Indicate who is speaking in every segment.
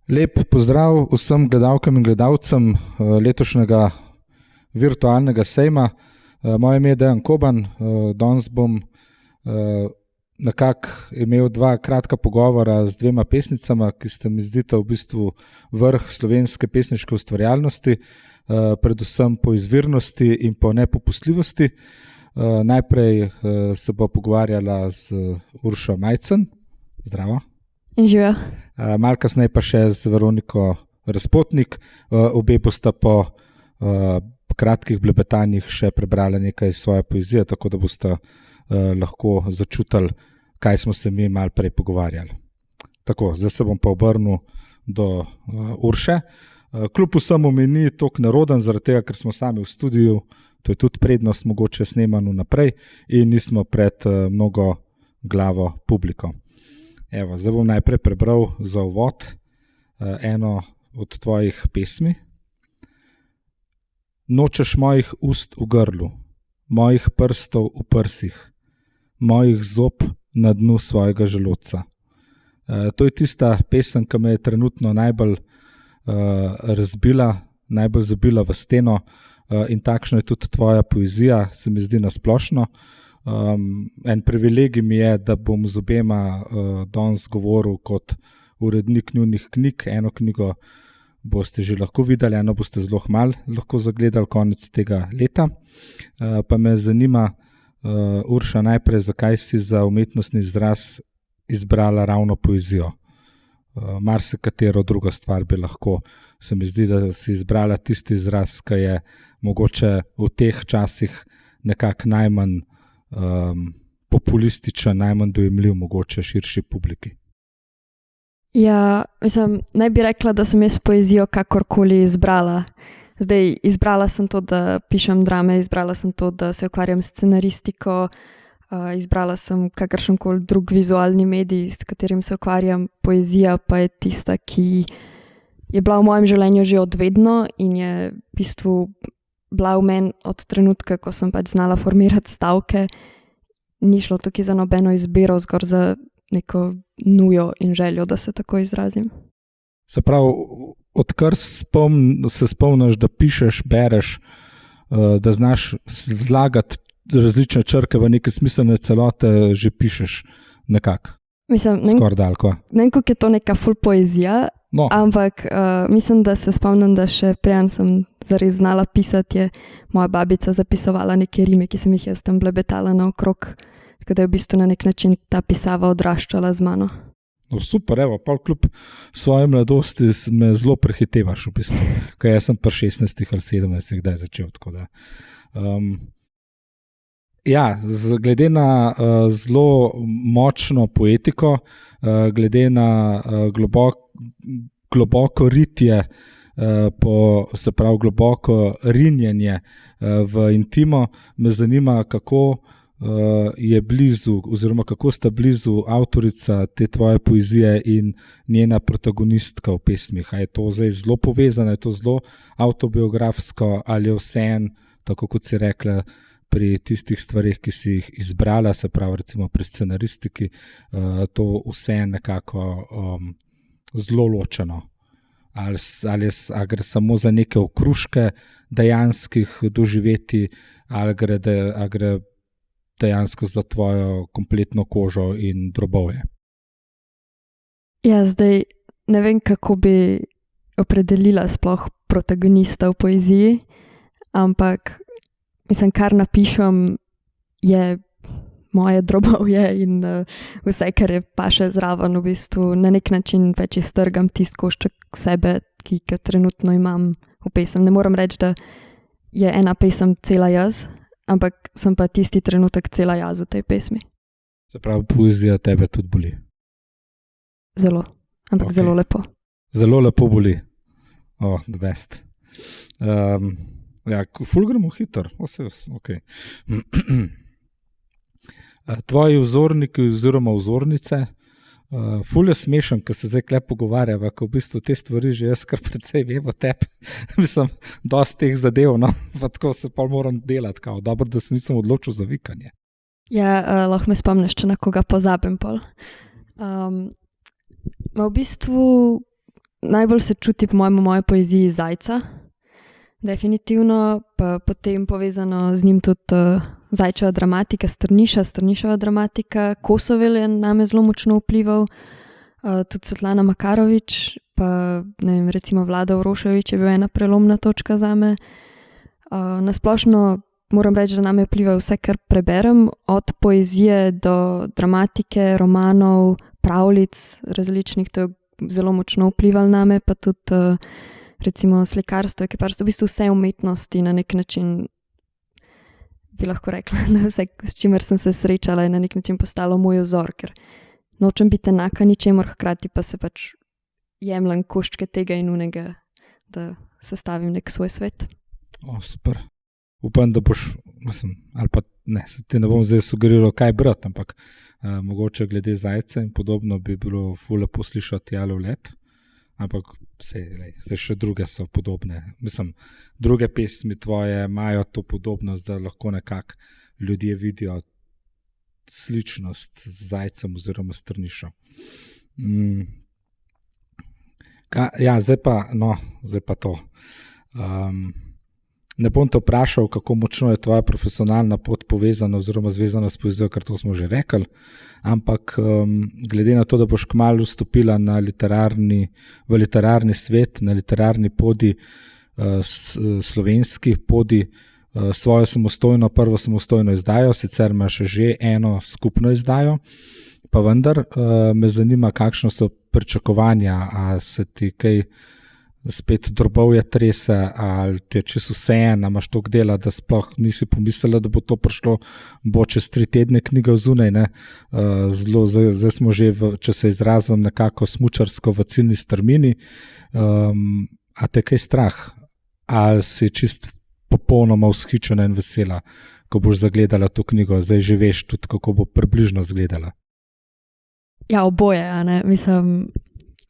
Speaker 1: Lep pozdrav vsem gledalkam in gledalcem letošnjega virtualnega sejma. Moje ime je Dejan Koban. Danes bom nekako imel dva kratka pogovora z dvema pesnicama, ki sta mi zdita v bistvu vrh slovenske pesniške ustvarjalnosti, predvsem po izvirnosti in po nepopustljivosti. Najprej se bo pogovarjala z Uršo Majcen. Zdravo.
Speaker 2: Živijo.
Speaker 1: Malo kasneje pa še z Veroniko Razpotnik. Obe bosta po kratkih blebetanjih še prebrala nekaj svoje poezije, tako da boste lahko začutili, kaj smo se mi malo prej pogovarjali. Tako, zdaj se bom pa obrnil do Urše. Kljub vsemu mi ni toliko neroden, zaradi tega, ker smo sami v studiu, to je tudi prednost mogoče snemanju naprej in nismo pred mnogo glavo publiko. Evo, zdaj bom najprej prebral za uvod eno od tvojih pesmi. Nočeš mojih ust v grlu, mojih prstov v prsih, mojih zob na dnu svojega želodca. To je tista pesem, ki me je trenutno najbolj razbila, najbolj zabila v steno, in takšna je tudi tvoja poezija, se mi zdi nasplošno. En privilegij mi je, da bom z obema danes govoril kot urednik njunih knjig. Eno knjigo boste že lahko videli, eno boste zelo malo lahko zagledali konec tega leta. Pa me zanima, Urša, najprej, zakaj si za umetnostni izraz izbrala ravno poezijo? Marsikatero drugo stvar bi lahko. Se mi zdi, da si izbrala tisti izraz, ki je mogoče v teh časih nekako najmanj populističen, najmanj dojemljiv mogoče širši publiki.
Speaker 2: Ja, ne bi rekla, da sem jaz poezijo kakorkoli izbrala. Zdaj, izbrala sem to, da pišem drame, izbrala sem to, da se ukvarjam s scenaristiko, izbrala sem kakršenkoli drug vizualni medij, s katerim se ukvarjam. Poezija pa je tista, ki je bila v mojem življenju že od vedno in je v bistvu bila v meni od trenutka, ko sem pač znala formirati stavke. Ni šlo tukaj za nobeno izbiro, zgolj za neko nujo in željo, da se tako izrazim.
Speaker 1: Se pravi, odkar se spomniš, da pišeš, bereš, da znaš zlagati različne črke v neke smiselne celote, že pišeš nekako? Skoraj dalko.
Speaker 2: Ne vem, kako je to neka ful poezija, no. Ampak mislim, da se spomnim, da še preden sem zares znala pisati, je moja babica zapisovala neke rime, ki sem jih jaz tam blebetala naokrog, tako da je v bistvu na nek način ta pisava odraščala z mano.
Speaker 1: No, super, evo, pa kljub svoje mladosti me zelo prehitevaš v bistvu, kaj jaz sem pri 16 ali 17 kdaj začel, tako da. Ja, glede na zelo močno poetiko, glede na globoko ritje, se pravi globoko rinjenje v intimo, me zanima, kako je blizu oziroma kako sta blizu avtorica te tvoje poezije in njena protagonistka v pesmih. A je to zdaj zelo povezano, je to zelo avtobiografsko ali je vseeno, tako kot si rekla, pri tistih stvarih, ki si jih izbrala, se pravi recimo pri scenaristiki, to vse nekako zelo ločeno. Ali gre samo za neke okruške dejanskih doživeti, ali gre dejansko za tvojo kompletno kožo in drobovje?
Speaker 2: Ja, zdaj ne vem, kako bi opredelila sploh protagonista v poeziji, ampak kar napišem, je moje drobovje in vse, kar je paše zraven, v bistvu na nek način več iztrgam tisti košček sebe, ki ga trenutno imam v pesem. Ne moram reči, da je ena pesem cela jaz, ampak sem pa tisti trenutek cela jaz v tej pesmi.
Speaker 1: Se pravi, poezija tebe tudi boli?
Speaker 2: Zelo, ampak okay. Zelo lepo.
Speaker 1: Zelo lepo boli. The best. Ja, ful gremo hitro, okay. Tvoji vzorniki oziroma vzornice, ful je smešen, ko se zdaj klep pogovarjava, ko v bistvu te stvari že jaz kar precej vem o tebi. Mislim, dosti teh zadev, no, pa tako se pa moram delati, kao, dobro, da se nisem odločil za vikanje.
Speaker 2: Ja, lahko me spomniš, če na koga pozabim pol. V bistvu najbolj se čuti po moji poeziji zajca, definitivno, pa potem povezano z njim tudi zajčeva dramatika, Strniševa dramatika, Kosovel je name zelo močno vplival, tudi Svetlana Makarovič, pa ne vem, recimo Vlada Uroševič je bil ena prelomna točka zame. Nasplošno moram reči, da name vpliva vse, kar preberem, od poezije do dramatike, romanov, pravljic različnih, to je zelo močno vplivalo name, pa tudi recimo slikarstvo, kiparstvo, v bistvu vse umetnosti na nek način, bi lahko rekla, da vse, s čimer sem se srečala, je na nek način postalo moj vzor, ker nočem biti enaka ničemur, hkrati pa se pač jemljem koščke tega in unega, da sestavim nek svoj svet.
Speaker 1: Super. Upam, da boš, ali pa ne, se ti ne bom zdaj sugeriral, kaj brati, ampak mogoče glede zajca in podobno bi bilo ful lepo slišati Jalov let, ampak se še druge so podobne. Druge pesmi tvoje imajo to podobnost, da lahko nekako ljudje vidijo sličnost z zajcem oziroma Strnišo. Zdaj pa to. Ne bom te vprašal, kako močno je tvoja profesionalna pot povezana oziroma zvezana s poezijo, ker to smo že rekli, ampak glede na to, da boš kmalu vstopila v literarni svet, na literarni podi, slovenski podi, svojo prvo samostojno izdajo, sicer imaš že eno skupno izdajo, pa vendar me zanima, kakšno so pričakovanja, a se ti kaj spet drobovje trese, ali ti je čisto vseeno, imaš toliko dela, da sploh nisi pomislila, da bo to prišlo, bo čez 3 tedne knjiga zunaj, ne? Zdaj smo že, če se izrazim nekako smučarsko, v ciljni strmini, a te kaj strah? Ali si čist popolnoma vzhičena in vesela, ko boš zagledala to knjigo, zdaj že veš tudi, kako bo približno zgledala?
Speaker 2: Ja, oboje, ne,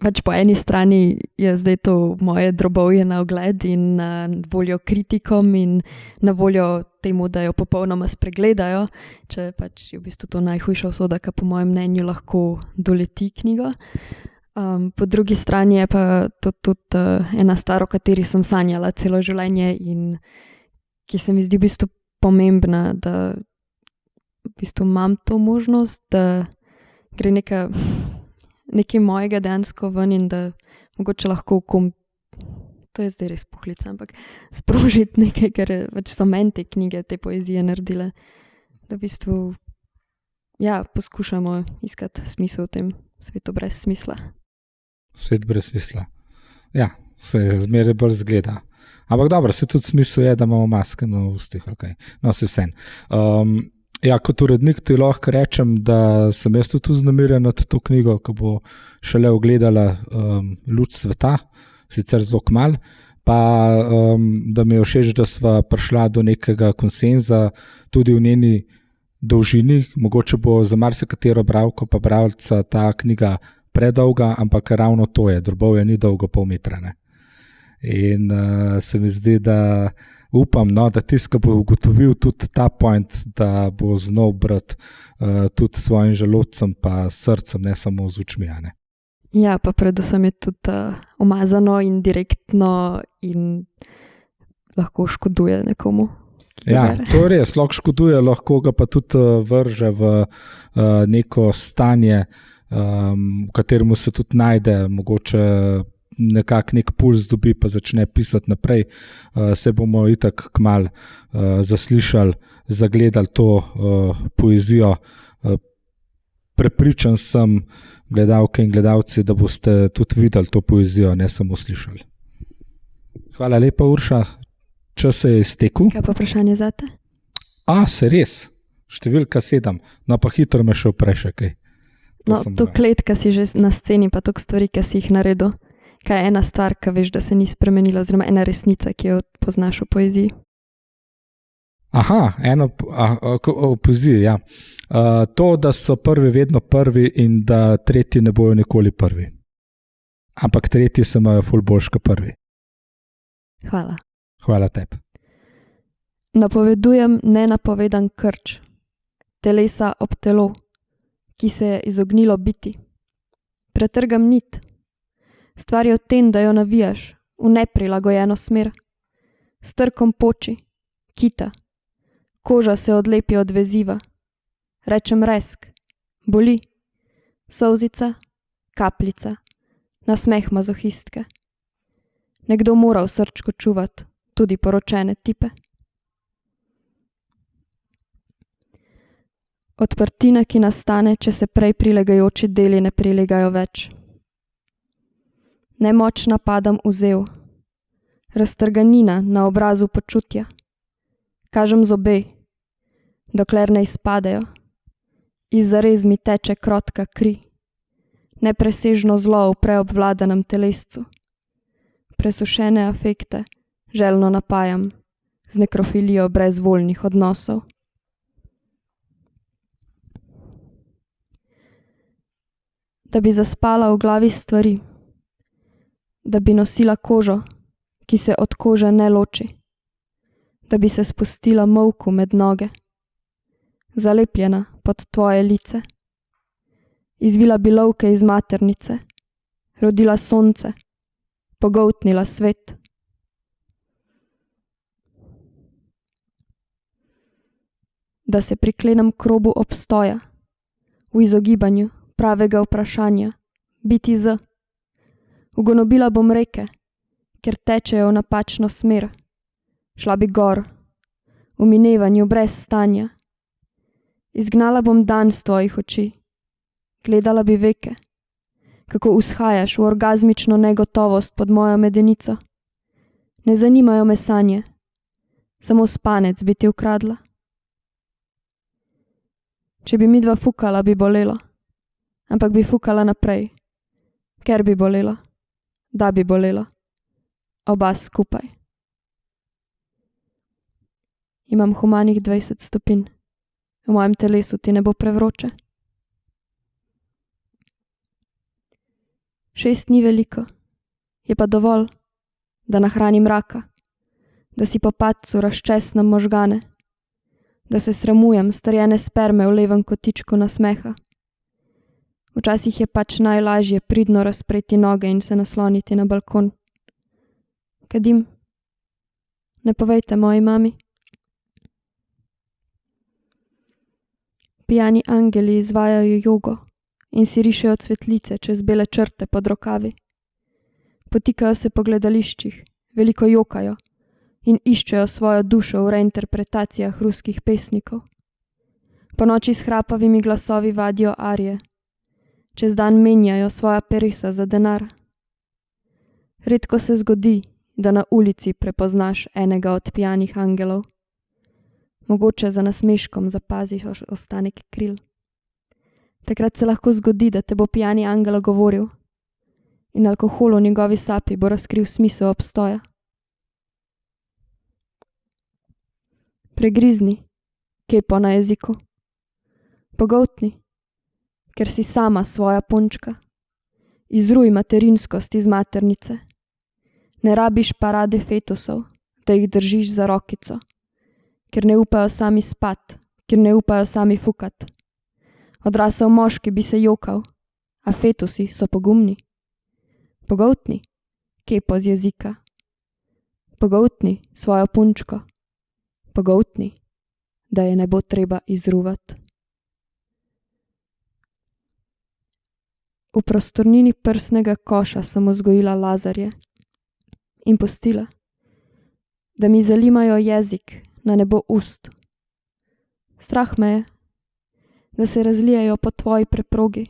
Speaker 2: pač po eni strani je zdaj to moje drobovje na ogled in na voljo kritikom in na voljo temu, da jo popolnoma spregledajo, če pač je v bistvu to najhujša usoda, ki po mojem mnenju lahko doleti knjigo. Po drugi strani je pa to tudi ena stvar, o kateri sem sanjala celo življenje in ki se mi zdi v bistvu pomembna, da v bistvu imam to možnost, da gre nekaj mojega dejansko ven in da mogoče lahko to je zdaj res pohlica, ampak sprožiti nekaj, ker pač so meni te knjige, te poezije naredile, da v bistvu poskušamo iskati smisel v tem svetu brez smisla.
Speaker 1: Svet brez smisla. Ja, se zmeraj bolj zgleda. Ampak dobro, se tudi smisel je, da imamo maske na ustih, okay. No, se vsem. Kot urednik ti lahko rečem, da sem jaz tudi vznemirjen nad to knjigo, ko bo šele ugledala luč sveta, sicer zelo kmalu, pa da mi je všeč, da sva prišla do nekega konsenza tudi v njeni dolžini. Mogoče bo za marsikatero bralko pa bralca ta knjiga predolga, ampak ravno to je, drobovje ni dolgo, pol metra, ne. In se mi zdi, da upam, da tiska bo ugotovil tudi ta point, da bo znal brati tudi svojim želodcem pa srcem, ne samo z očmi.
Speaker 2: Ja, pa predvsem je tudi umazano in direktno in lahko škoduje nekomu.
Speaker 1: Ja, to je res, lahko škoduje, lahko ga pa tudi vrže v neko stanje, v katerem se tudi najde, mogoče nekak nek puls dobi, pa začne pisati naprej. Se bomo itak kmalu zaslišali, zagledali to poezijo. Prepričan sem, gledalke in gledalci, da boste tudi videli to poezijo, ne samo slišali. Hvala lepa, Urša. Čas se je iztekel.
Speaker 2: Kaj pa vprašanje zate?
Speaker 1: Se res. Številka 7. No, pa hitro me še vprašaj kaj.
Speaker 2: To klet, ki si že na sceni, pa toliko stvari, ki si jih naredil. Kaj je ena stvar, ki veš, da se ni spremenila, oziroma ena resnica, ki jo poznaš v poeziji?
Speaker 1: O poeziji, ja. To, da so prvi vedno prvi in da tretji ne bojo nikoli prvi. Ampak tretji se imajo ful boljš kot prvi.
Speaker 2: Hvala.
Speaker 1: Hvala tebi.
Speaker 2: Napovedujem nenapovedan krč, telesa ob telo, ki se je izognilo biti. Pretrgam nit, Stvar je v tem, da jo navijaš v neprilagojeno smer. S trkom poči, kita, koža se odlepi od veziva. Rečem resk, boli, solzica, kapljica, nasmeh mazohistke. Nekdo mora v srčku čuvati, tudi poročene tipe. Odprtina, ki nastane, če se prej prilegajoči deli ne prilegajo več. Nemočna padam v zev. Raztrganina na obrazu počutja. Kažem zobe, dokler ne izpadejo. Izza rez mi teče krotka kri. Nepresežno zlo v preobvladanem telescu. Presušene afekte željno napajam z nekrofilijo brezvoljnih odnosov. Da bi zaspala v glavi stvari, da bi nosila kožo, ki se od kože ne loči, da bi se spustila molku med noge, zalepljena pod tvoje lice, izvila bi lovke iz maternice, rodila sonce, pogoltnila svet. Da se priklenem k robu obstoja, v izogibanju pravega vprašanja, biti z. Ugonobila bom reke, ker tečejo v napačno smer. Šla bi gor, v minevanju brez stanja. Izgnala bom dan z tvojih oči, gledala bi veke, kako vzhajaš v orgazmično negotovost pod mojo medenico. Ne zanimajo me sanje, samo spanec bi ti ukradla. Če bi midva fukala, bi bolelo, ampak bi fukala naprej, ker bi bolelo, da bi bolelo, oba skupaj. Imam humanih 20 stopinj, v mojem telesu ti ne bo prevroče. 6 ni veliko, je pa dovolj, da nahranim raka, da si po padcu razčesnem možgane, da se sramujem strjene sperme v levem kotičku nasmeha. Včasih je pač najlažje pridno razpreti noge in se nasloniti na balkon. Kadim? Ne povejte moji mami. Pijani angeli izvajajo jogo in si rišejo cvetlice čez bele črte pod rokavi. Potikajo se po gledališčih, veliko jokajo in iščejo svojo dušo v reinterpretacijah ruskih pesnikov. Po noči s hrapavimi glasovi vadijo arije, čez dan menjajo svoja peresa za denar. Redko se zgodi, da na ulici prepoznaš enega od pijanih angelov. Mogoče za nasmeškom zapaziš ostanek kril. Takrat se lahko zgodi, da te bo pijani angel govoril in alkohol v njegovi sapi bo razkril smisel obstoja. Pregrizni, kepo na jeziku. Pogoltni, ker si sama svoja punčka. Izruj materinskost iz maternice. Ne rabiš parade fetusov, da jih držiš za rokico, ker ne upajo sami spat, ker ne upajo sami fukat. Odrasel moški bi se jokal, a fetusi so pogumni. Pogoltni, kepo z jezika. Pogoltni svojo punčko. Pogoltni, da je ne bo treba izruvat. V prostornini prsnega koša sem vzgojila lazarje in pustila, da mi zalimajo jezik na nebo ust. Strah me je, da se razlijajo po tvoji preprogi,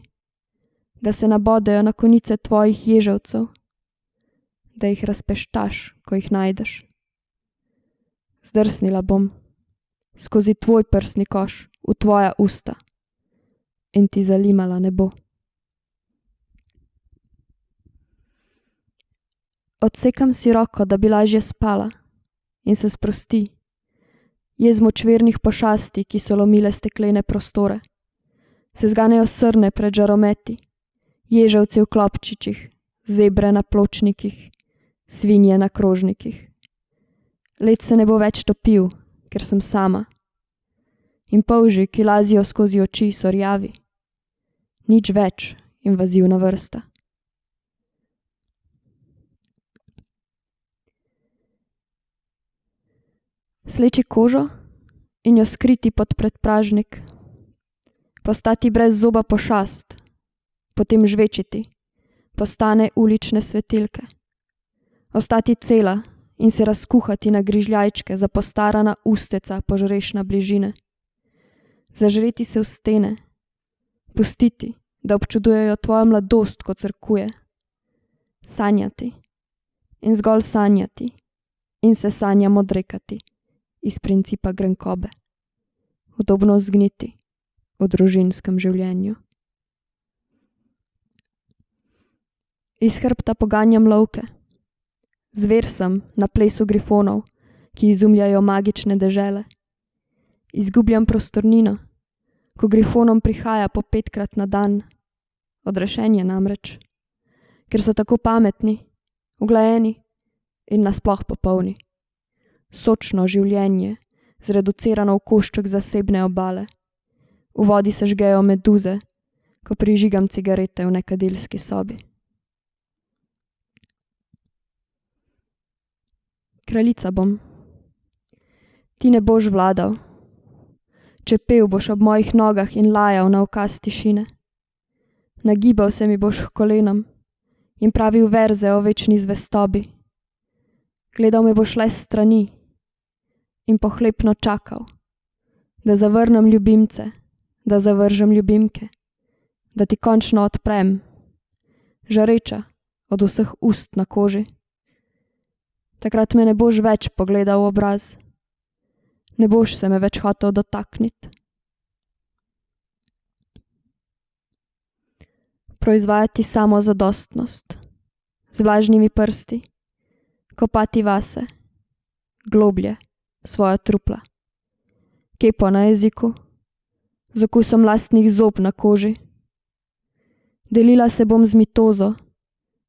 Speaker 2: da se nabodejo na konice tvojih ježevcev, da jih razpeštaš, ko jih najdeš. Zdrsnila bom skozi tvoj prsni koš v tvoja usta in ti zalimala nebo. Odsekam si roko, da bi lažje spala in se sprosti. Jez močvernih pošasti, ki so lomile steklene prostore. Se zganejo srne pred žarometi, ježevci v klopčičih, zebre na pločnikih, svinje na krožnikih. Led se ne bo več topil, ker sem sama. In polži, ki lazijo skozi oči, so rjavi. Nič več invazivna vrsta. Sleči kožo in jo skriti pod predpražnik. Postati brez zoba pošast, potem žvečiti, postane ulične svetilke. Ostati cela in se razkuhati na grižljajčke za postarana usteca požrešna bližine. Zažreti se v stene, pustiti, da občudujejo tvojo mladost, ko crkuje. Sanjati in zgolj sanjati in se sanjam odrekati iz principa grenkobe. Udobno zgniti v družinskem življenju. Iz hrbta poganjam lovke. Zver sem na plesu grifonov, ki izumljajo magične dežele. Izgubljam prostornino, ko grifonom prihaja po 5-krat na dan. Odrešenje namreč, ker so tako pametni, uglajeni in nasploh popolni. Sočno življenje, zreducirano v košček zasebne obale. V vodi se žgejo meduze, ko prižigam cigarete v nekadilski sobi. Kraljica bom. Ti ne boš vladal. Čepel boš ob mojih nogah in lajal na ukaz tišine. Nagibal se mi boš k kolenom in pravil verze o večni zvestobi. Gledal me boš le s strani in pohlepno čakal, da zavrnem ljubimce, da zavržem ljubimke, da ti končno odprem, žareča od vseh ust na koži. Takrat me ne boš več pogledal v obraz, ne boš se me več hotel dotakniti. Proizvajati samozadostnost z vlažnimi prsti, kopati vase, globlje v svoja trupla, kepo na jeziku, z okusom lastnih zob na koži. Delila se bom z mitozo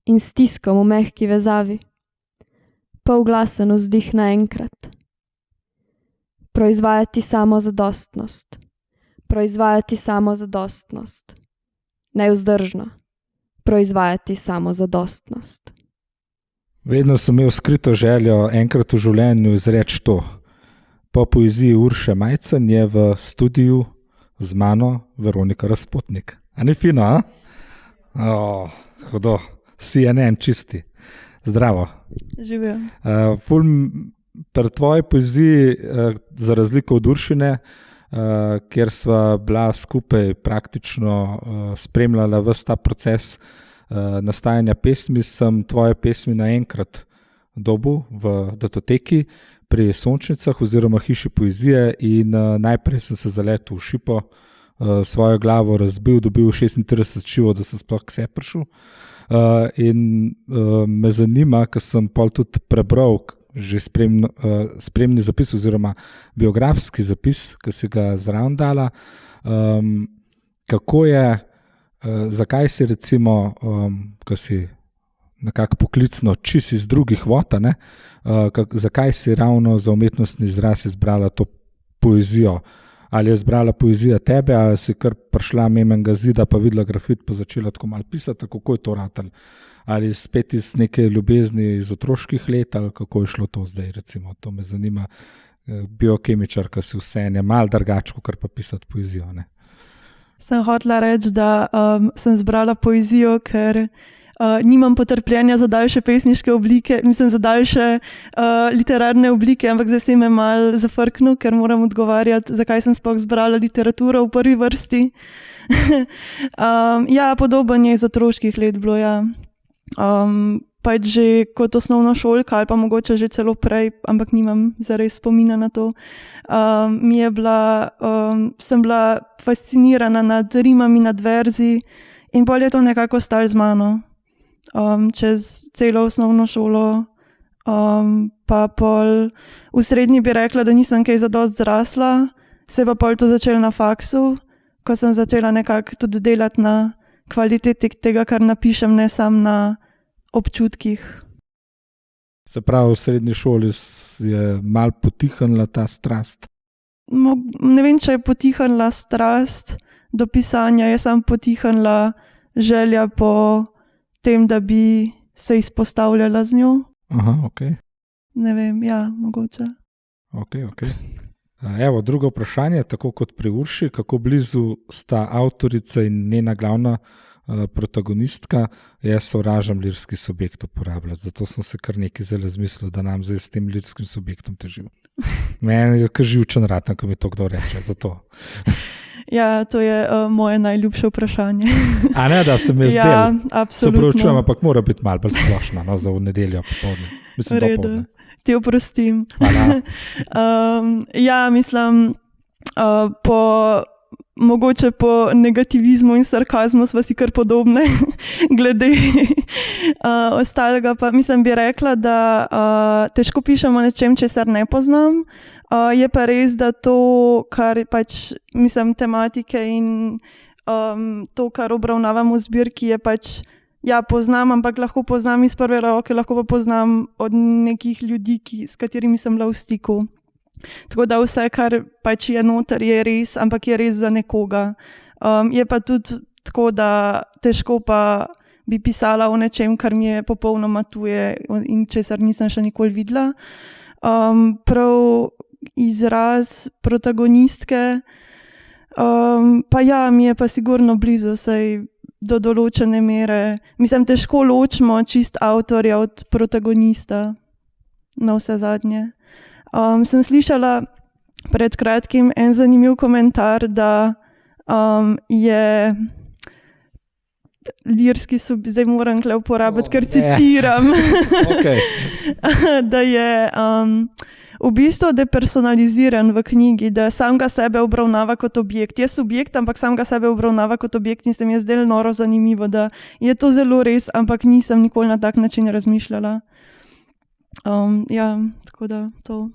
Speaker 2: in stiskom v mehki vezavi, polglasen vzdih naenkrat. Proizvajati samozadostnost, proizvajati samozadostnost, nevzdržno, proizvajati samozadostnost.
Speaker 1: Vedno sem imel skrito željo enkrat v življenju izreči to. Po poeziji Urše Majcen je v studiu z mano Veronika Razpotnik. A ni fino, a? Hudo, CNN čisti. Zdravo.
Speaker 3: Živijo.
Speaker 1: Pri tvoji poeziji, za razliko od Uršine, kjer sva bila skupaj praktično spremljala ves ta proces nastajanja pesmi, sem tvoje pesmi naenkrat dobil v datoteki pri Sončnicah oziroma Hiši poezije in najprej sem se zaletel v šipo, svojo glavo razbil, dobil 36 šivo, da sem sploh k sebi prišel. In me zanima, ker sem pol tudi prebral že spremni zapis oziroma biografski zapis, ki si ga zraven dala, kako je, zakaj si recimo, ko si nekako poklicno čisto iz drugih vod, zakaj si ravno za umetnostni izraz izbrala to poezijo? Ali je izbrala poezija tebe, ali si kar prišla mimo zida, pa videla grafit, pa začela tako malo pisati, kako je to ratalo? Ali spet iz neke ljubezni iz otroških let, ali kako je šlo to zdaj, recimo? To me zanima, biokemičarka si vseeno, malo drugače, kot pa pisati poezijo, ne?
Speaker 3: Sem hotela reči, da sem zbrala poezijo, ker nimam potrpljenja za daljše pesniške oblike, mislim za daljše literarne oblike, ampak zdaj se me malo zafrknil, ker moram odgovarjati, zakaj sem sploh zbrala literaturo v prvi vrsti. Ja, podoben je iz otroških let bilo, ja. Pač že kot osnovnošolka ali pa mogoče že celo prej, ampak nimam zares spomina na to. Sem bila fascinirana nad rimami, nad verzi in bolj je to nekako ostalo z mano. Čez celo osnovno šolo, pa pol v srednji bi rekla, da nisem kaj zadosti zrasla, se pa pol to začela na faksu, ko sem začela nekako tudi delati na kvaliteti tega, kar napišem, ne samo na občutkih.
Speaker 1: Se pravi, v srednji šoli je malo potihnila ta strast?
Speaker 3: Ne vem, če je potihnila strast do pisanja, je samo potihnila želja po tem, da bi se izpostavljala z njo.
Speaker 1: Aha, ok.
Speaker 3: Ne vem, ja, mogoče.
Speaker 1: Okay. Evo, drugo vprašanje, tako kot pri Urši, kako blizu sta avtorica in njena glavna protagonistka. Jaz sovražam lirski subjekt uporabljati, zato sem se kar nekaj zelo zmislil, da nam zdaj s tem lirskim subjektom težim. Meni je kar živčen raten, ko mi to kdo reče, zato.
Speaker 3: Ja, to je moje najljubše vprašanje.
Speaker 1: A ne, da se mi zdelo.
Speaker 3: Ja, absolutno.
Speaker 1: Se pravičujem, ampak mora biti malo bolj splošna, no, za v nedeljo popoldne. Mislim, dopoldne.
Speaker 3: Ti oprostim.
Speaker 1: Hvala.
Speaker 3: Ja, mislim, mogoče po negativizmu in sarkazmu sva si kar podobne, glede ostalega. Pa mislim, bi rekla, da težko pišem o nečem, česar ne poznam. Je pa res, da to, kar pač, mislim, tematike in to, kar obravnavam v zbirki, je pač, ja, poznam, ampak lahko poznam iz prve roke, lahko pa poznam od nekih ljudi, s katerimi sem bila v stiku. Tako da vse, kar pač je noter, je res, ampak je res za nekoga. Je pa tudi tako, da težko pa bi pisala o nečem, kar mi je popolnoma tuje in česar nisem še nikoli videla. Prav izraz protagonistke, pa ja, mi je pa sigurno blizu, saj do določene mere. Mislim, težko ločimo čist avtorja od protagonista na vse zadnje. Sem slišala pred kratkim en zanimiv komentar, da je lirski subjekt, zdaj moram tukaj uporabiti, ker citiram, da je v bistvu depersonaliziran v knjigi, da samega sebe obravnava kot objekt. Je subjekt, ampak samega sebe obravnava kot objekt in se mi je zdelo noro zanimivo, da je to zelo res, ampak nisem nikoli na tak način razmišljala. Ja, tako da to.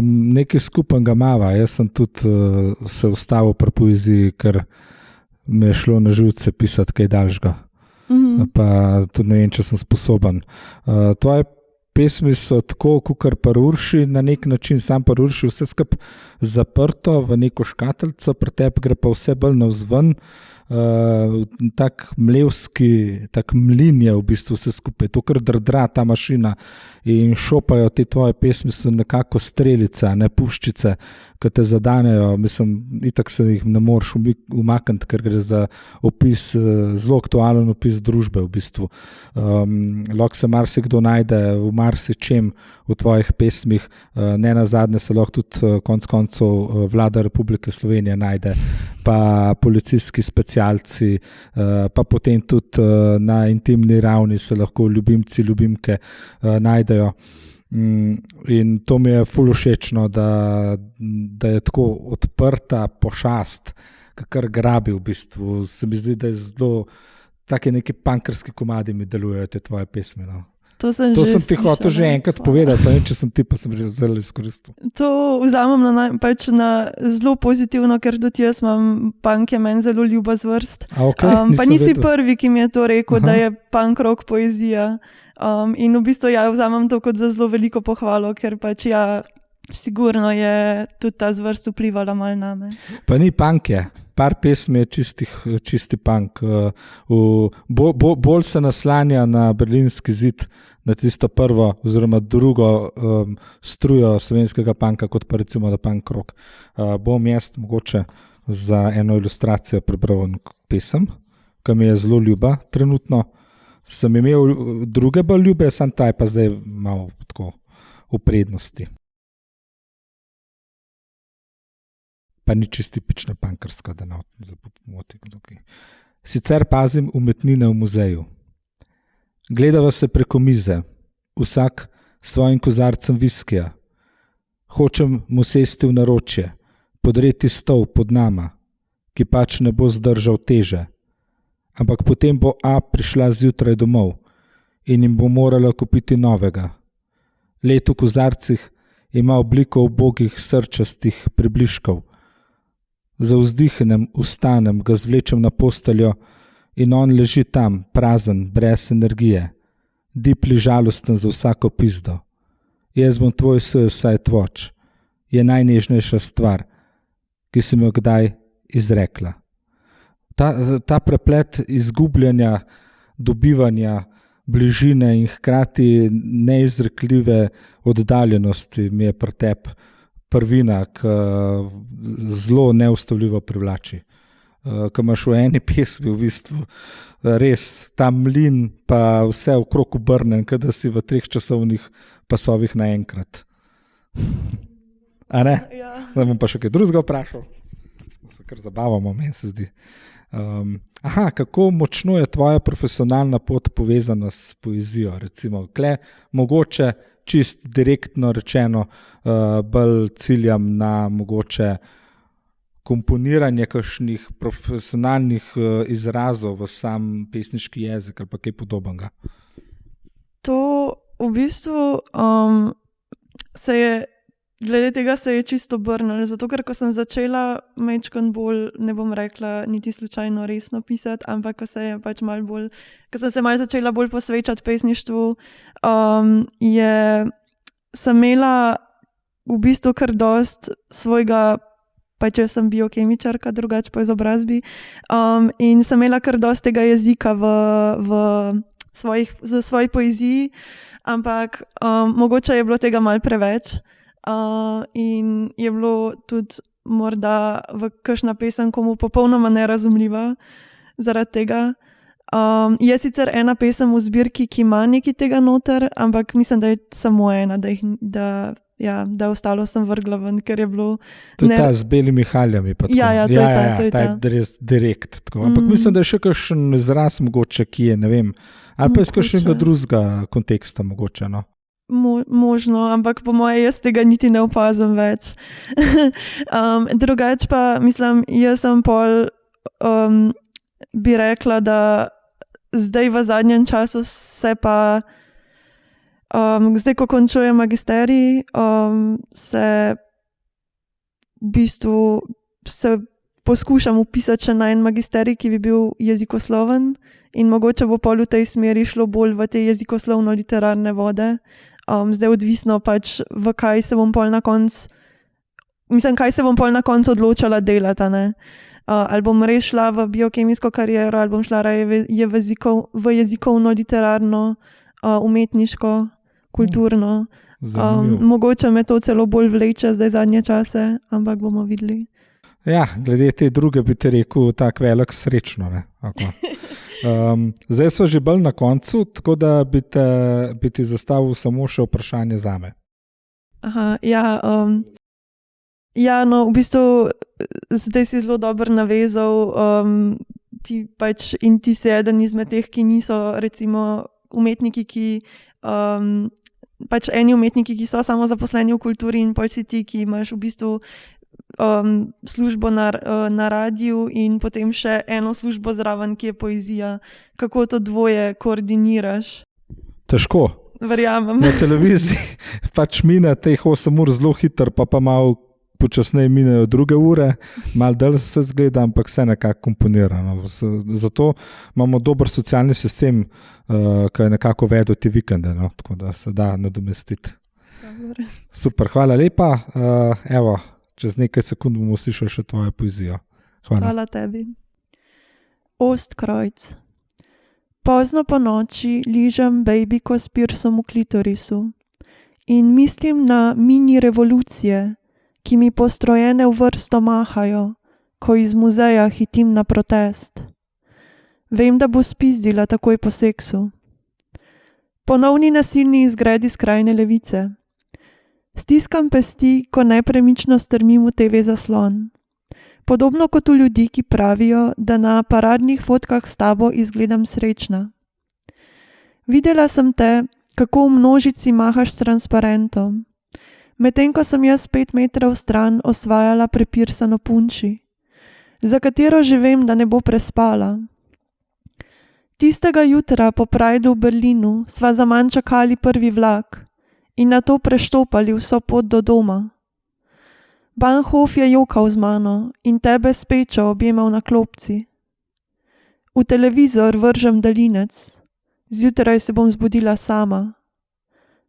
Speaker 1: Nekaj skupnega mava. Jaz sem tudi se ustavil pri poeziji, ker me je šlo na živce pisati kaj daljšega. Pa tudi ne vem, če sem sposoben. Tvoje pesmi so tako, kakor pri Urši, na nek način sam pri Urši vse skupaj zaprto v neko škatlico, pri tebi gre pa vse bolj navzven. Tak mlevski, tak mlin je v bistvu vse skupaj, to kar drdra ta mašina in šopajo te tvoje pesmi, so nekako strelica, ne puščice, ki te zadanejo. Mislim, itak se jih ne moreš umakniti, ker gre za opis, zelo aktualen opis družbe v bistvu. Lahko se marsikdo najde v marsičem v tvojih pesmih, ne nazadnje se lahko tudi konec koncev Vlada Republike Slovenije najde, pa policijski specialci, pa potem tudi na intimni ravni se lahko ljubimci, ljubimke najdejo. In to mi je ful všečno, da je tako odprta pošast, kar grabi v bistvu. Se mi zdi, da je zelo take neke punkerski komadi mi delujejo te tvoje pesmi. No.
Speaker 3: To sem
Speaker 1: ti hotel že enkrat povedati, pa ne, če sem ti pa sem že zelo izkoristil.
Speaker 3: To vzamem pač na zelo pozitivno, ker tudi jaz imam punk, je meni zelo ljuba zvrst.
Speaker 1: Okay,
Speaker 3: pa nisi prvi, ki mi je to rekel, da je punk rock poezija. In v bistvu ja, vzamem to kot za zelo veliko pohvalo, ker pač ja, sigurno je tudi ta zvrst vplivala malo name.
Speaker 1: Pa ni punk je. Par pesmi je čisti punk. Bolj se naslanja na berlinski zid, na tisto prvo oziroma drugo strujo slovenskega punka, kot pa recimo da punk rock. Bom jaz mogoče za eno ilustracijo prebral pesem, ki mi je zelo ljuba trenutno. Sem imel druge bolj ljube, sam ta je pa zdaj malo tako v prednosti. Pa ni čisto tipična punkerska, da ne zapomoti. Sicer pazim umetnine v muzeju. Gledava se preko mize, vsak s svojim kozarcem viskija. Hočem mu sesti v naročje, podreti stol pod nama, ki pač ne bo zdržal teže. Ampak potem bo A prišla zjutraj domov in jim bo morala kupiti novega. Led v kozarcih ima obliko ubogih srčastih približkov. Za vzdihnem vstanem, ga zvlečem na posteljo in on leži tam, prazen, brez energije, dipli žalosten za vsako pizdo. Jaz bom tvoj suicide watch, je najnežnejša stvar, ki sem jo kdaj izrekla. Ta preplet izgubljanja, dobivanja, bližine in hkrati neizrekljive oddaljenosti mi je pri tebi prvina, ki zelo neustavljivo privlači. Ko imaš v eni pesmi v bistvu res ta mlin, pa vse okrog obrnen, kot da si v 3 časovnih pasovih naenkrat. A ne?
Speaker 3: Ja.
Speaker 1: Zdaj bom pa še kaj drugega vprašal. Se kar zabavamo, meni se zdi. Kako močno je tvoja profesionalna pot povezana s poezijo? Recimo, mogoče čist direktno rečeno, bolj ciljam na mogoče komponiranje kakšnih profesionalnih izrazov v sam pesniški jezik ali pa kaj podobnega.
Speaker 3: To v bistvu se je, glede tega se je čisto obrnilo, zato ker ko sem začela majčkeno bolj, ne bom rekla niti slučajno resno pisati, ampak ko se je pač malo bolj, ko sem se malo začela bolj posvečati pesništvu, sem imela v bistvu kar dost svojega, pač jaz sem biokemičarka, drugače po izobrazbi, in sem imela kar dost tega jezika v svoji poeziji, ampak mogoče je bilo tega malo preveč. In je bilo tudi morda v kakšna pesem komu popolnoma nerazumljiva zaradi tega. Je sicer ena pesem v zbirki, ki ima nekaj tega noter, ampak mislim, da je samo ena, da ostalo sem vrgla ven, ker je bilo...
Speaker 1: To je ta z belimi haljami. Pa
Speaker 3: ja, to je ta.
Speaker 1: Ta je direkt. Tako. Ampak mislim, da je še kakšen izraz mogoče, ki je, ne vem, ali pa iz kakšnega drugega konteksta mogoče, no.
Speaker 3: Možno, ampak po moje jaz tega niti ne opazim več. Drugače pa mislim, jaz sem pol bi rekla, da zdaj v zadnjem času se pa zdaj, ko končujem magisterij, se v bistvu poskušam vpisati še na en magisterij, ki bi bil jezikosloven, in mogoče bo pol v tej smeri šlo bolj v te jezikoslovno-literarne vode. Zdaj odvisno pač, v kaj se bom pol na koncu, kaj se bom pol na koncu odločala delati, ne. Ali bom res šla v biokemijsko kariero, ali bom šla raje v jezikovno-literarno, umetniško, kulturno. Mogoče me to celo bolj vleče zdaj zadnje čase, ampak bomo videli.
Speaker 1: Ja, glede te druge bi te rekel tak velik srečno, ne. Zdaj so že bolj na koncu, tako da bi ti zastavil samo še vprašanje zame.
Speaker 3: No, v bistvu zdaj si zelo dobro navezal, ti si eden izmed teh, ki niso recimo umetniki, ki eni umetniki, ki so samo zaposleni v kulturi, in pol si ti, ki imaš v bistvu službo na radiju in potem še eno službo zraven, ki je poezija. Kako to dvoje koordiniraš?
Speaker 1: Težko.
Speaker 3: Verjamem.
Speaker 1: Na televiziji mine teh 8 ur zelo hitro, pa malo počasneje minejo druge ure, malo dalj se zgleda, ampak vse nekako komponirano. Zato imamo dober socialni sistem, ki je nekako vedel te vikende, no? Tako da se da nadomestiti.
Speaker 3: Dobre.
Speaker 1: Super, hvala lepa. Evo, čez nekaj sekund bomo slišali še tvojo poezijo.
Speaker 3: Hvala tebi. Ostkreuz. Pozno po noči ližem bejbiko s pirsom v klitorisu in mislim na mini revolucije, ki mi postrojene v vrsto mahajo, ko iz muzeja hitim na protest. Vem, da bo spizdila takoj po seksu. Ponovni nasilni izgredi skrajne levice. Stiskam pesti, ko nepremično strmim v TV zaslon. Podobno kot v ljudi, ki pravijo, da na paradnih fotkah s tabo izgledam srečna. Videla sem te, kako v množici mahaš s transparentom, medtem ko sem jaz 5 metrov stran osvajala prepirsano punči, za katero že vem, da ne bo prespala. Tistega jutra po Prideu v Berlinu sva zaman čakali prvi vlak in nato preštopali vso pot do doma. Bahnhof je jokal z mano in tebe s Pečo objemal na klopci. V televizor vržem daljinec, zjutraj se bom zbudila sama.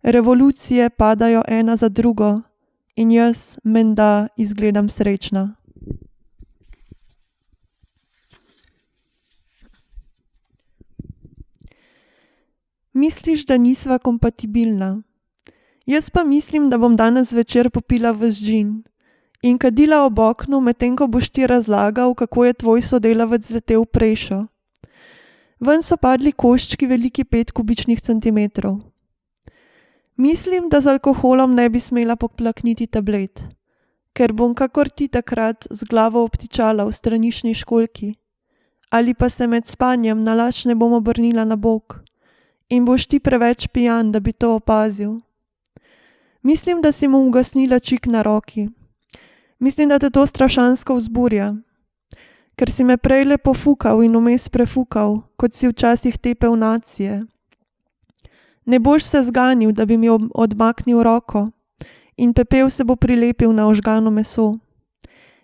Speaker 3: Revolucije padajo ena za drugo in jaz menda izgledam srečna. misliš, da nisva kompatibilna. Jaz pa mislim, da bom danes večer popila ves džin in kadila ob oknu, medtem ko boš ti razlagal, kako je tvoj sodelavec zletel v prešo. Ven so padli koščki veliki 5 kubičnih centimetrov. Mislim, da z alkoholom ne bi smela poplakniti tablet, ker bom kakor ti takrat z glavo obtičala v straniščni školjki, ali pa se med spanjem nalašč ne bom obrnila na bok in boš ti preveč pijan, da bi to opazil. Mislim, da si mu ugasnila čik na roki. Mislim, da te to strašansko vzburja, ker si me prej lepo fukal in vmes prefukal, kot si včasih tepel nacije. Ne boš se zganil, da bi mi odmaknil roko in pepel se bo prilepil na ožgano meso.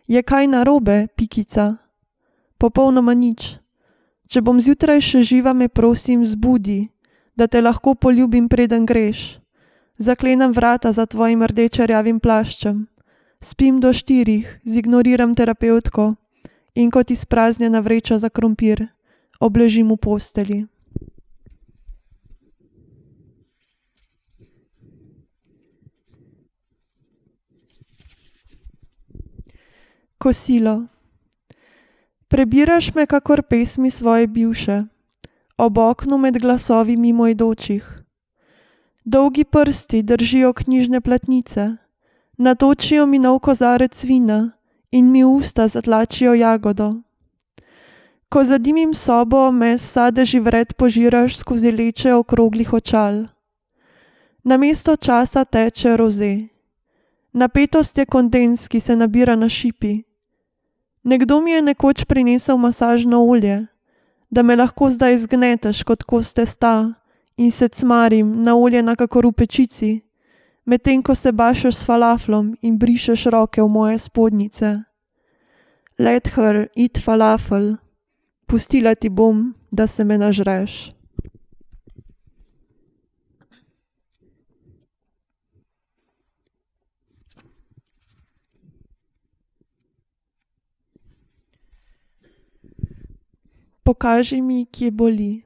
Speaker 3: Je kaj narobe, pikica? Popolnoma nič. Če bom zjutraj še živa, me prosim zbudi, da te lahko poljubim, preden greš. Zaklenam vrata za tvojim rdečerjavim plaščem. Spim do 4, zignoriram terapevtko in kot izpraznjena vreča za krompir, obležim v posteli. Kosilo. Prebiraš me kakor pesmi svoje bivše, ob oknu med glasovi mimoidočih. Dolgi prsti držijo knjižne platnice, natočijo mi nov kozarec vina in mi usta zatlačijo jagodo. Ko zadimim sobo, me s sadeži vred požiraš skozi leče okroglih očal. Namesto časa teče roze. Napetost je kondens, ki se nabira na šipi. Nekdo mi je nekoč prinesel masažno olje, da me lahko zdaj zgneteš kot kos testa in se cmarim naoljena kakor v pečici, medtem ko se bašeš s falaflom in brišeš roke v moje spodnjice. Let her eat falafel. Pustila ti bom, da se me nažreš. Pokaži mi, kje boli.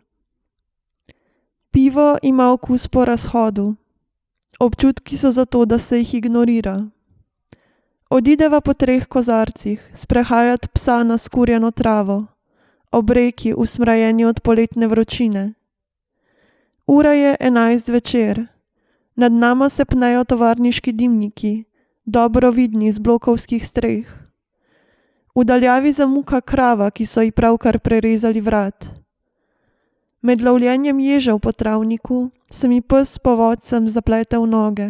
Speaker 3: Pivo ima okus po razhodu. Občutki so zato, da se jih ignorira. Odideva po 3 kozarcih, sprehajat psa na skurjeno travo, ob reki usmrajeni od poletne vročine. Ura je 11 večer. Nad nama se pnejo tovarniški dimniki, dobro vidni z blokovskih streh. V daljavi zamuka krava, ki so ji pravkar prerezali vrat. Med lovljenjem ježev po travniku se mi pes s povodcem zaplete v noge.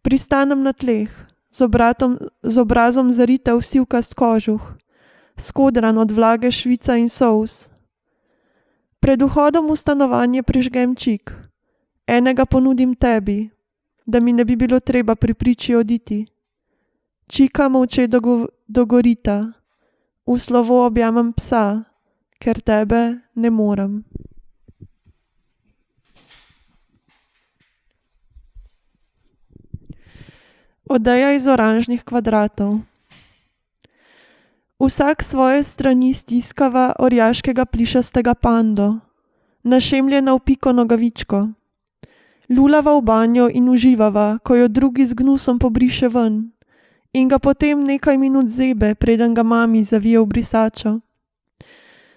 Speaker 3: Pristanem na tleh, z obrazom zaritev v sivkast kožuh, skodran od vlage švica in sous. Pred vhodom v stanovanje prižgem čik. Enega ponudim tebi, da mi ne bi bilo treba pri priči oditi. Čika molče dogorita. V slovo objamem psa, ker tebe ne morem. Odeja iz oranžnih kvadratov. Vsak svoje strani stiskava orjaškega plišastega pando, našemljena v piko nogavičko. Lulava v banjo in uživava, ko jo drugi z gnusom pobriše ven in ga potem nekaj minut zebe, preden ga mami zavije v brisačo.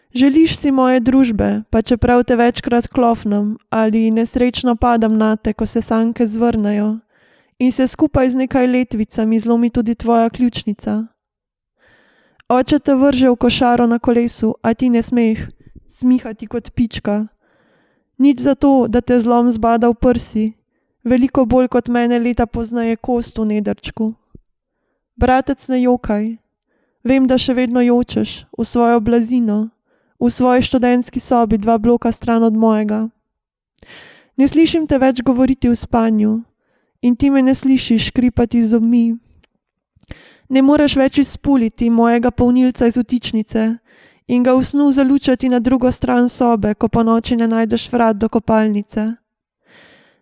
Speaker 3: Želiš si moje družbe, pa čeprav te večkrat klofnem ali nesrečno padam nate, ko se sanke zvrnejo in se skupaj z nekaj letvicami zlomi tudi tvoja ključnica. Oče te vrže v košaro na kolesu, a ti ne smeš smihati kot pička. Nič zato, da te zlom zbada v prsi, veliko bolj kot mene leta poznaje kost v nedrčku. Bratec, ne jokaj. Vem, da še vedno jočeš v svojo blazino, v svoji študentski sobi 2 bloka stran od mojega. Ne slišim te več govoriti v spanju in ti me ne slišiš škripati z zobmi. Ne moreš več izpuliti mojega polnilca iz vtičnice in ga v snu zalučati na drugo stran sobe, ko po noči ne najdeš vrat do kopalnice.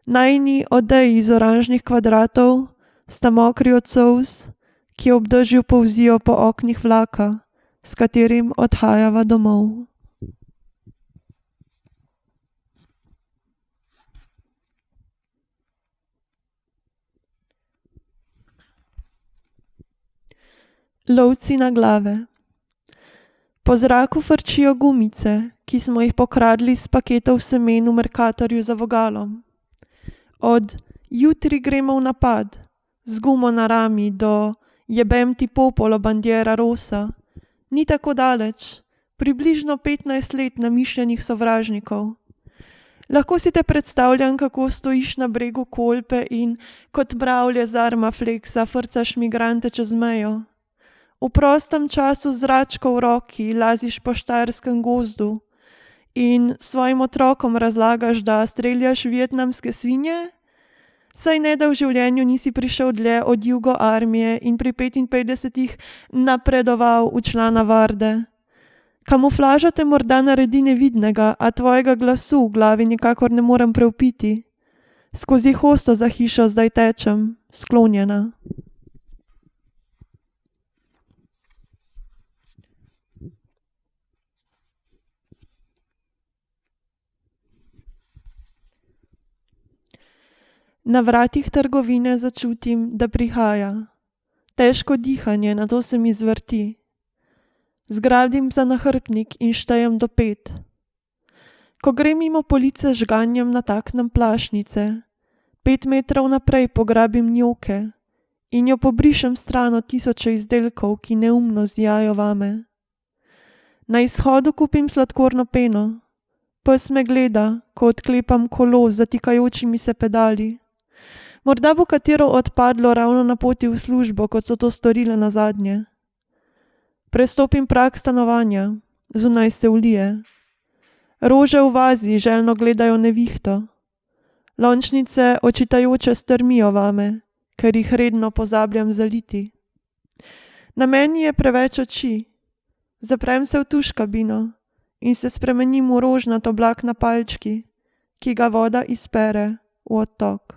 Speaker 3: Najini odeji iz oranžnih kvadratov sta mokri od solz, ki ob dežju polzijo po oknih vlaka, s katerim odhajava domov. Lovci na glave. Po zraku frčijo gumice, ki smo jih pokradli s paketov semen v Mercatorju za vogalom. Od jutri gremo v napad, z gumo na rami, do jebem ti popolo bandiera rosa, ni tako daleč, približno 15 let namišljenih sovražnikov. Lahko si te predstavljam, kako stojiš na bregu Kolpe in kot mravlje z Armaflexa frcaš migrante čez mejo. V prostem času z zračko v roki laziš po štajerskem gozdu in svojim otrokom razlagaš, da streljaš vietnamske svinje? Saj ne, da v življenju nisi prišel dlje od jugo armije in pri 55 napredoval v člana varde. Kamuflaža te morda naredi nevidnega, a tvojega glasu v glavi nikakor ne morem prevpiti. Skozi hosto za hišo zdaj tečem, sklonjena. Na vratih trgovine začutim, da prihaja. Težko dihanje, nato se mi zvrti. Zgradim za nahrbtnik in štejem do 5. Ko grem mimo police, žganjem nataknem plašnice. 5 metrov naprej pograbim njoke in jo pobrišem stran od tisoče izdelkov, ki neumno zijajo vame. Na izhodu kupim sladkorno peno. Pes me gleda, ko odklepam kolo z zatikajočimi se pedali. Morda bo katero odpadlo ravno na poti v službo, kot so to storile nazadnje. Prestopim prag stanovanja, zunaj se ulije. Rože v vazi željno gledajo nevihto. Lončnice očitajoče strmijo vame, ker jih redno pozabljam zaliti. Na meni je preveč oči. Zaprem se v tuš kabino in se spremenim v rožnat oblak na palčki, ki ga voda izpere v odtok.